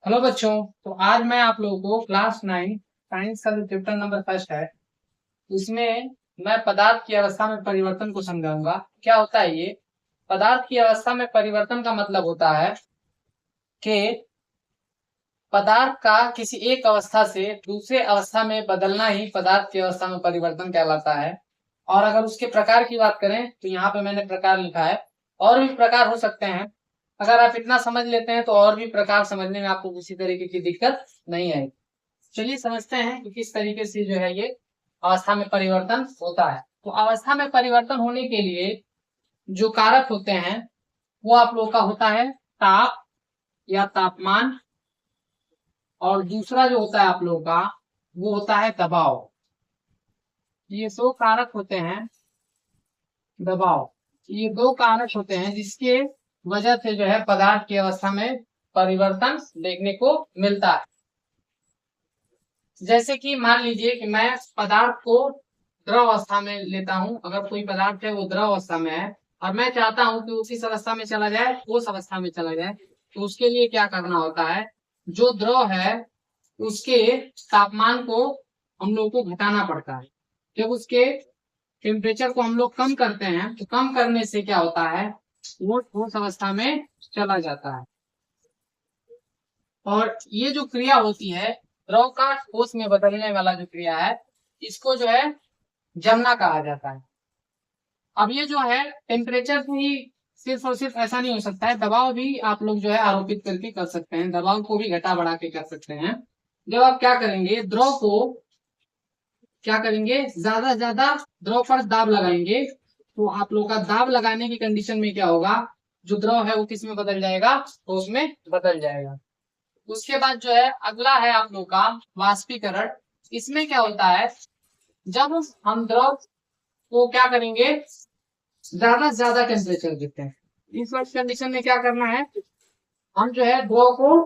Hello बच्चों। तो आज मैं आप लोगों को क्लास 9 साइंस का जो चैप्टर नंबर फर्स्ट है उसमें मैं पदार्थ की अवस्था में परिवर्तन को समझाऊंगा। क्या होता है ये पदार्थ की अवस्था में परिवर्तन का मतलब होता है कि पदार्थ का किसी एक अवस्था से दूसरे अवस्था में बदलना ही पदार्थ की अवस्था में परिवर्तन कहलाता है। और अगर उसके प्रकार की बात करें तो यहाँ पे मैंने प्रकार लिखा है। और भी प्रकार हो सकते हैं। अगर आप इतना समझ लेते हैं तो और भी प्रकार समझने में आपको किसी तरीके की दिक्कत नहीं आएगी। चलिए समझते हैं कि किस तरीके से जो है ये अवस्था में परिवर्तन होता है। तो अवस्था में परिवर्तन होने के लिए जो कारक होते हैं वो आप लोग का होता है ताप या तापमान। और दूसरा जो होता है आप लोगों का वो होता है दबाव। ये दो कारक होते हैं। दबाव, ये दो कारक होते हैं जिसके वजह से जो है पदार्थ की अवस्था में परिवर्तन देखने को मिलता है। जैसे कि मान लीजिए कि मैं पदार्थ को द्रव अवस्था में लेता हूं। अगर कोई पदार्थ है वो द्रव अवस्था में है और मैं चाहता हूं कि उसी अवस्था में चला जाए, उस अवस्था में चला जाए, तो उसके लिए क्या करना होता है, जो द्रव है उसके तापमान को हम लोग को घटाना पड़ता है। जब उसके टेम्परेचर को हम लोग कम करते हैं तो कम करने से क्या होता है, वो ठोस अवस्था में चला जाता है। और ये जो क्रिया होती है द्रव का ठोस में बदलने वाला जो क्रिया है इसको जो है जमना कहा जाता है। अब ये जो है टेम्परेचर से ही सिर्फ और सिर्फ ऐसा नहीं हो सकता है, दबाव भी आप लोग जो है आरोपित करके कर सकते हैं, दबाव को भी घटा बढ़ा के कर सकते हैं। जब आप क्या करेंगे, द्रव को क्या करेंगे, ज्यादा से ज्यादा द्रव पर दाब लगाएंगे तो आप लोग का दाब लगाने की कंडीशन में क्या होगा, जो द्रव है वो किस में बदल जाएगा, तो उसमें बदल जाएगा। उसके बाद जो है अगला है आप लोग का वाष्पीकरण। इसमें क्या होता है, जब हम द्रव को क्या करेंगे, ज्यादा से ज्यादा टेम्परेचर देते हैं। इस वक्त कंडीशन में क्या करना है, हम जो है द्रव को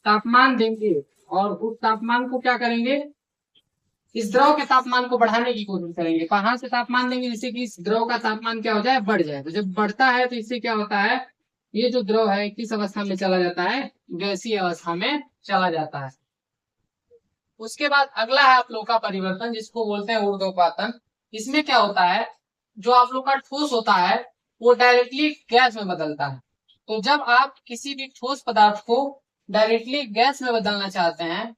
तापमान देंगे और उस तापमान को क्या करेंगे, इस द्रव के तापमान को बढ़ाने की कोशिश करेंगे। कहाँ से तापमान देंगे, जिससे कि इस द्रव का तापमान क्या हो जाए, बढ़ जाए। तो जब बढ़ता है तो इससे क्या होता है, ये जो द्रव है किस अवस्था में चला जाता है, गैसीय अवस्था में चला जाता है। उसके बाद अगला है आप लोग का परिवर्तन जिसको बोलते हैं ऊर्ध्वपातन। इसमें क्या होता है, जो आप लोग का ठोस होता है वो डायरेक्टली गैस में बदलता है। तो जब आप किसी भी ठोस पदार्थ को डायरेक्टली गैस में बदलना चाहते हैं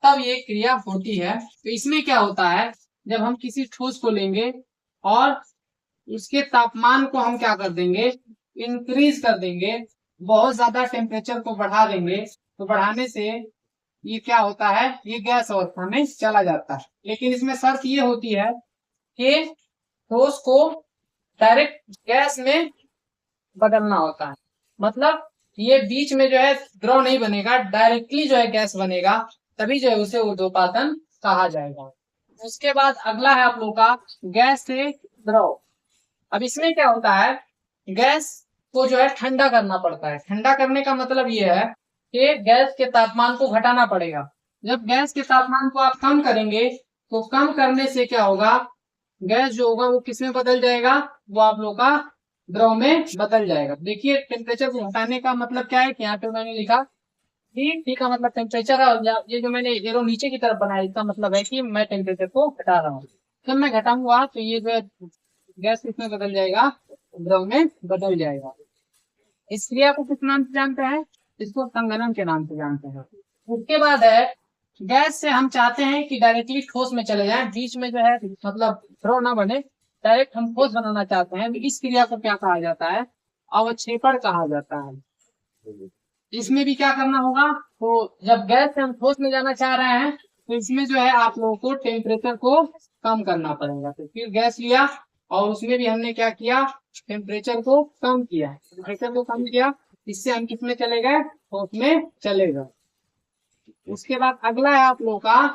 तब ये क्रिया होती है। तो इसमें क्या होता है, जब हम किसी ठोस को लेंगे और उसके तापमान को हम क्या कर देंगे, इंक्रीज कर देंगे, बहुत ज्यादा टेम्परेचर को बढ़ा देंगे, तो बढ़ाने से ये क्या होता है, ये गैस अवस्था में चला जाता है। लेकिन इसमें शर्त ये होती है कि ठोस को डायरेक्ट गैस में बदलना होता है। मतलब ये बीच में जो है द्रव नहीं बनेगा, डायरेक्टली जो है गैस बनेगा, तभी जो है उसे ऊर्ध्वपातन कहा जाएगा। उसके बाद अगला है आप लोग का गैस से द्रव। अब इसमें क्या होता है, गैस को जो है ठंडा करना पड़ता है। ठंडा करने का मतलब ये है कि गैस के तापमान को घटाना पड़ेगा। जब गैस के तापमान को आप कम करेंगे तो कम करने से क्या होगा, गैस जो होगा वो किस में बदल जाएगा, वो आप लोग का द्रव में बदल जाएगा। देखिए टेम्परेचर को घटाने का मतलब क्या है कि यहाँ पे मैंने लिखा टी का मतलब टेम्परेचर है, और ये जो मैंने एरो नीचे की तरफ बनाया इसका मतलब है कि मैं टेम्परेचर को घटा रहा हूँ। जब मैं घटाऊंगा तो ये जो है गैस किसमें बदल जाएगा, द्रव में बदल जाएगा। इस क्रिया को किस नाम से जानते हैं, इसको संघनन के नाम से जानते हैं। उसके बाद है गैस से हम चाहते हैं कि डायरेक्टली ठोस में चले जाएं, बीच में जो है मतलब द्रव ना बने, डायरेक्ट हम ठोस बनाना चाहते हैं, तो इस क्रिया को क्या कहा जाता है, अवक्षेपण कहा जाता है। इसमें भी क्या करना होगा, तो जब गैस से हम ठोस में जाना चाह रहे हैं तो इसमें जो है आप लोगों को टेम्परेचर को कम करना पड़ेगा। तो फिर गैस लिया और उसमें भी हमने क्या किया, टेम्परेचर को कम किया। टेम्परेचर को कम किया, इससे हम किसमें चले गए, ठोस में चले गए। उसके बाद अगला है आप लोगों का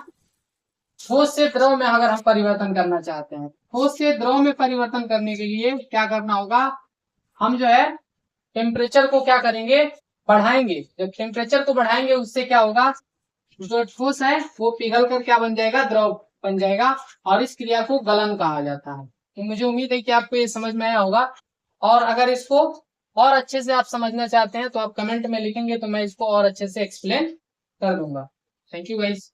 ठोस से द्रव में अगर हम परिवर्तन करना चाहते हैं। ठोस से द्रव में परिवर्तन करने के लिए क्या करना होगा, हम जो है टेम्परेचर को क्या करेंगे, बढ़ाएंगे। जब टेम्परेचर को बढ़ाएंगे उससे क्या होगा, जो ठोस है वो पिघल कर क्या बन जाएगा, द्रव बन जाएगा। और इस क्रिया को गलन कहा जाता है। तो मुझे उम्मीद है कि आपको ये समझ में आया होगा। और अगर इसको और अच्छे से आप समझना चाहते हैं तो आप कमेंट में लिखेंगे तो मैं इसको और अच्छे से एक्सप्लेन कर दूंगा। Thank you guys.